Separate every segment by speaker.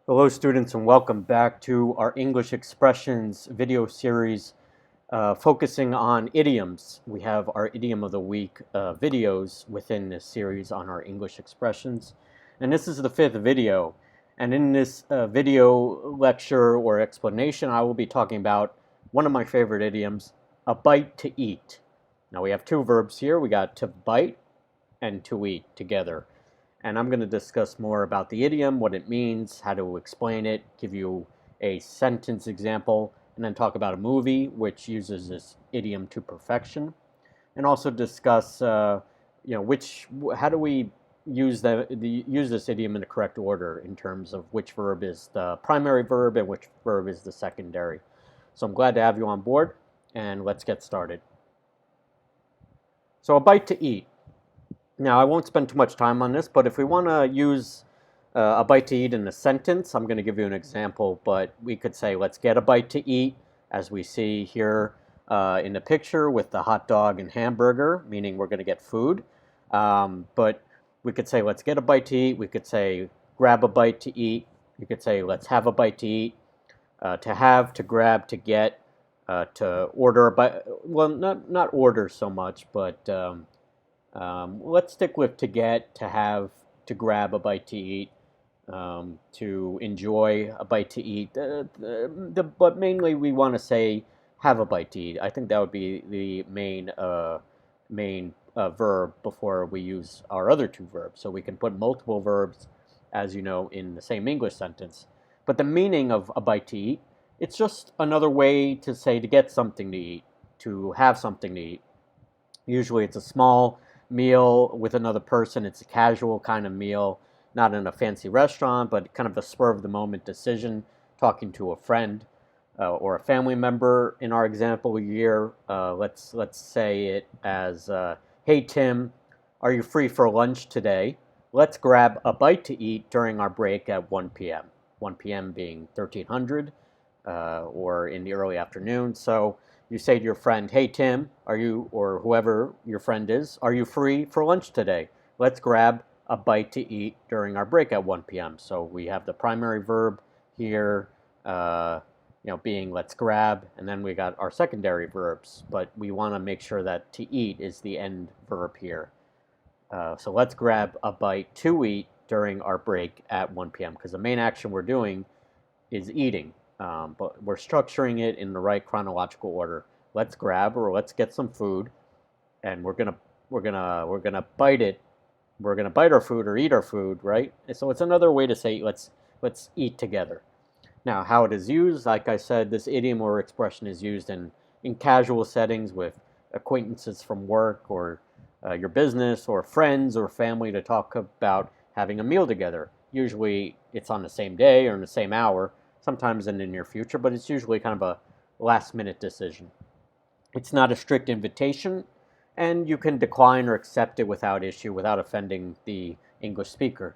Speaker 1: Hello students and welcome back to our English expressions video series focusing on idioms. We have our idiom of the week videos within this series on our English expressions, and this is the fifth video. And in this video lecture or explanation, I will be talking about one of my favorite idioms, a bite to eat. Now we have two verbs here. We got to bite and to eat together. And I'm going to discuss more about the idiom, what it means, how to explain it, give you a sentence example, and then talk about a movie which uses this idiom to perfection, and also discuss, how do we use use this idiom in the correct order in terms of which verb is the primary verb and which verb is the secondary. So I'm glad to have you on board, and let's get started. So a bite to eat. Now, I won't spend too much time on this, but if we want to use a bite to eat in a sentence, I'm going to give you an example, but we could say, let's get a bite to eat, as we see here in the picture with the hot dog and hamburger, meaning we're going to get food. But we could say, let's get a bite to eat. We could say, grab a bite to eat. You could say, let's have a bite to eat. To have, to grab, to get, to order a bite. Well, not order so much, but let's stick with to get, to have, to grab a bite to eat, to enjoy a bite to eat. But mainly we want to say have a bite to eat. I think that would be the main verb before we use our other two verbs. So we can put multiple verbs, as you know, in the same English sentence. But the meaning of a bite to eat, it's just another way to say to get something to eat, to have something to eat. Usually it's a small meal with another person. It's a casual kind of meal, not in a fancy restaurant, but kind of a spur of the moment decision, talking to a friend or a family member. In our example here, let's say it as, "Hey Tim, are you free for lunch today? Let's grab a bite to eat during our break at 1 p.m." 1 p.m. being 1300 or in the early afternoon. So you say to your friend, "Hey Tim, are you, or whoever your friend is, are you free for lunch today? Let's grab a bite to eat during our break at 1 p.m." So we have the primary verb here, being let's grab, and then we got our secondary verbs, but we want to make sure that to eat is the end verb here. So let's grab a bite to eat during our break at 1 p.m. because the main action we're doing is eating. But we're structuring it in the right chronological order. Let's grab or let's get some food, and we're gonna bite it. We're gonna bite our food or eat our food, right? And so it's another way to say let's eat together. Now, how it is used, like I said, this idiom or expression is used in casual settings with acquaintances from work or your business or friends or family to talk about having a meal together. Usually it's on the same day or in the same hour, sometimes in the near future, but it's usually kind of a last minute decision. It's not a strict invitation, and you can decline or accept it without issue, without offending the English speaker.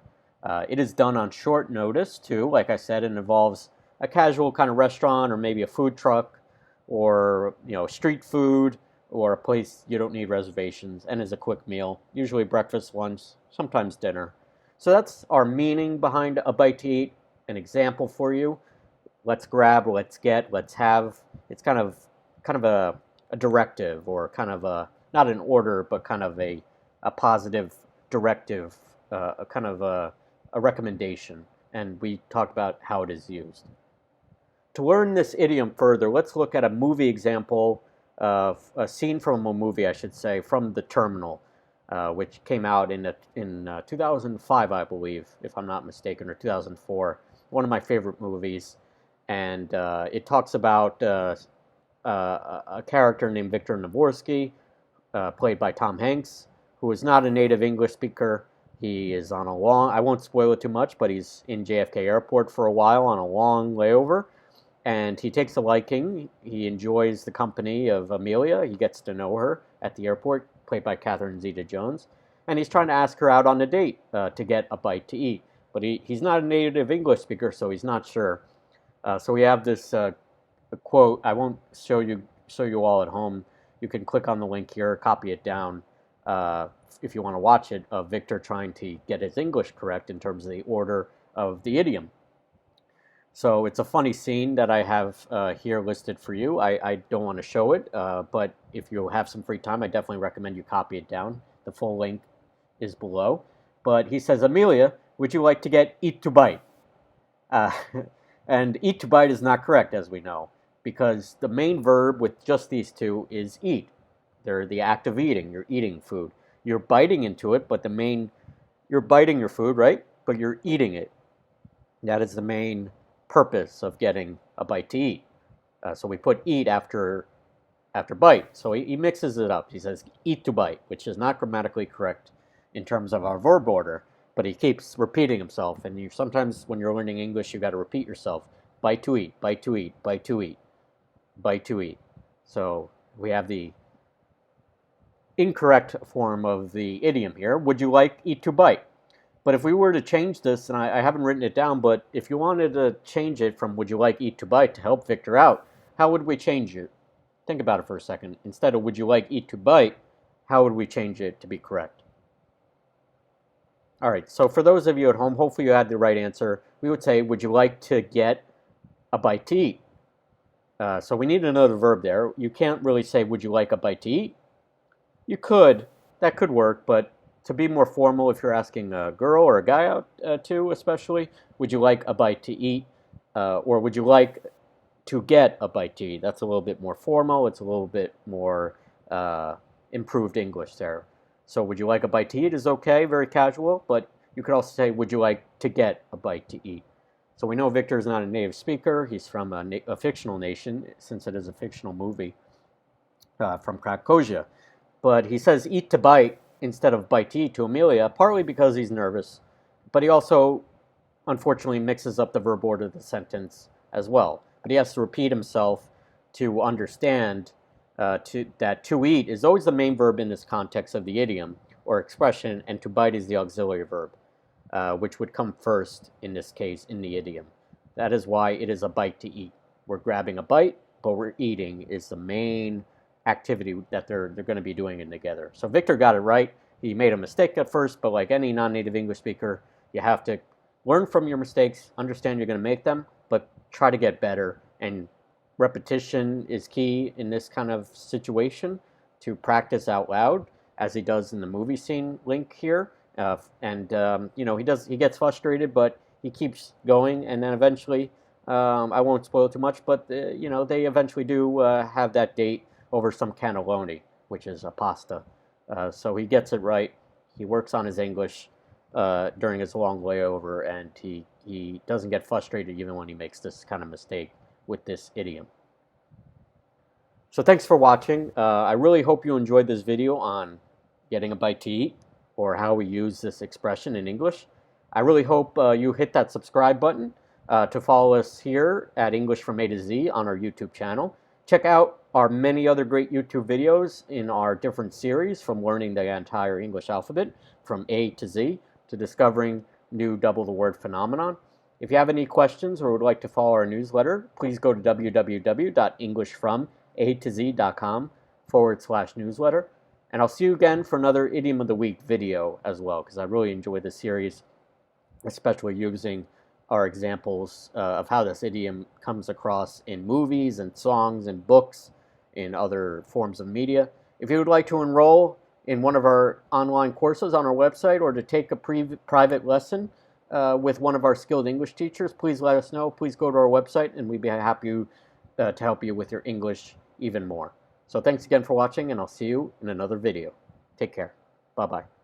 Speaker 1: It is done on short notice, too. Like I said, it involves a casual kind of restaurant or maybe a food truck or street food or a place you don't need reservations and is a quick meal, usually breakfast, lunch, sometimes dinner. So that's our meaning behind a bite to eat. An example for you: let's grab, let's get, let's have. It's kind of a directive, or kind of a, not an order, but kind of a positive directive, a kind of a recommendation. And we talked about how it is used. To learn this idiom further, let's look at a movie example, a scene from a movie, I should say, from The Terminal, which came out in 2005, I believe, if I'm not mistaken, or 2004. One of my favorite movies, and it talks about a character named Victor Navorsky, played by Tom Hanks, who is not a native English speaker. He is on a long, I won't spoil it too much, but he's in JFK Airport for a while on a long layover, and he takes a liking. He enjoys the company of Amelia. He gets to know her at the airport, played by Catherine Zeta-Jones, and he's trying to ask her out on a date to get a bite to eat. But he's not a native English speaker, so he's not sure. So we have this quote. I won't show you all at home. You can click on the link here, copy it down if you want to watch it, of Victor trying to get his English correct in terms of the order of the idiom. So it's a funny scene that I have here listed for you. I don't want to show it, but if you have some free time, I definitely recommend you copy it down. The full link is below. But he says, Amelia, would you like to get eat to bite? Uh, and eat to bite is not correct, as we know, because the main verb with just these two is eat. They're the act of eating. You're eating food. You're biting into it, but you're biting your food, right? But you're eating it. That is the main purpose of getting a bite to eat. So we put eat after bite. So he mixes it up. He says eat to bite, which is not grammatically correct in terms of our verb order, but he keeps repeating himself. And sometimes when you're learning English, you got to repeat yourself. Bite to eat, bite to eat, bite to eat, bite to eat. So we have the incorrect form of the idiom here. Would you like eat to bite? But if we were to change this, and I haven't written it down, but if you wanted to change it from would you like eat to bite to help Victor out, how would we change it? Think about it for a second. Instead of would you like eat to bite, how would we change it to be correct? All right, so for those of you at home, hopefully you had the right answer. We would say, would you like to get a bite to eat? So we need another verb there. You can't really say, would you like a bite to eat? You could. That could work, but to be more formal, if you're asking a girl or a guy out too, especially, would you like a bite to eat? Or would you like to get a bite to eat? That's a little bit more formal. It's a little bit more improved English there. So would you like a bite to eat is okay, very casual, but you could also say, would you like to get a bite to eat? So we know Victor is not a native speaker. He's from a fictional nation, since it is a fictional movie from Krakosia. But he says eat to bite instead of bite to eat to Amelia, partly because he's nervous, but he also, unfortunately, mixes up the verb order of the sentence as well. But he has to repeat himself to understand that to eat is always the main verb in this context of the idiom or expression, and to bite is the auxiliary verb, which would come first in this case in the idiom. That is why it is a bite to eat. We're grabbing a bite, but we're eating is the main activity that they're going to be doing it together. So Victor got it right. He made a mistake at first, but like any non-native English speaker, you have to learn from your mistakes, understand you're going to make them, but try to get better. And repetition is key in this kind of situation, to practice out loud, as he does in the movie scene link here. He gets frustrated, but he keeps going, and then eventually, I won't spoil too much, but they eventually do have that date over some cannelloni, which is a pasta. So he gets it right. He works on his English during his long layover, and he doesn't get frustrated even when he makes this kind of mistake with this idiom. So thanks for watching. I really hope you enjoyed this video on getting a bite to eat, or how we use this expression in English. I really hope you hit that subscribe button to follow us here at English from A to Z on our YouTube channel. Check out our many other great YouTube videos in our different series, from learning the entire English alphabet from A to Z to discovering new double the word phenomenon. If you have any questions or would like to follow our newsletter, please go to www.englishfromat2z.com/newsletter. And I'll see you again for another Idiom of the Week video as well, because I really enjoy this series, especially using our examples of how this idiom comes across in movies and songs and books, in other forms of media. If you would like to enroll in one of our online courses on our website, or to take a private lesson with one of our skilled English teachers, please let us know. Please go to our website, and we'd be happy to help you with your English even more. So thanks again for watching, and I'll see you in another video. Take care. Bye-bye.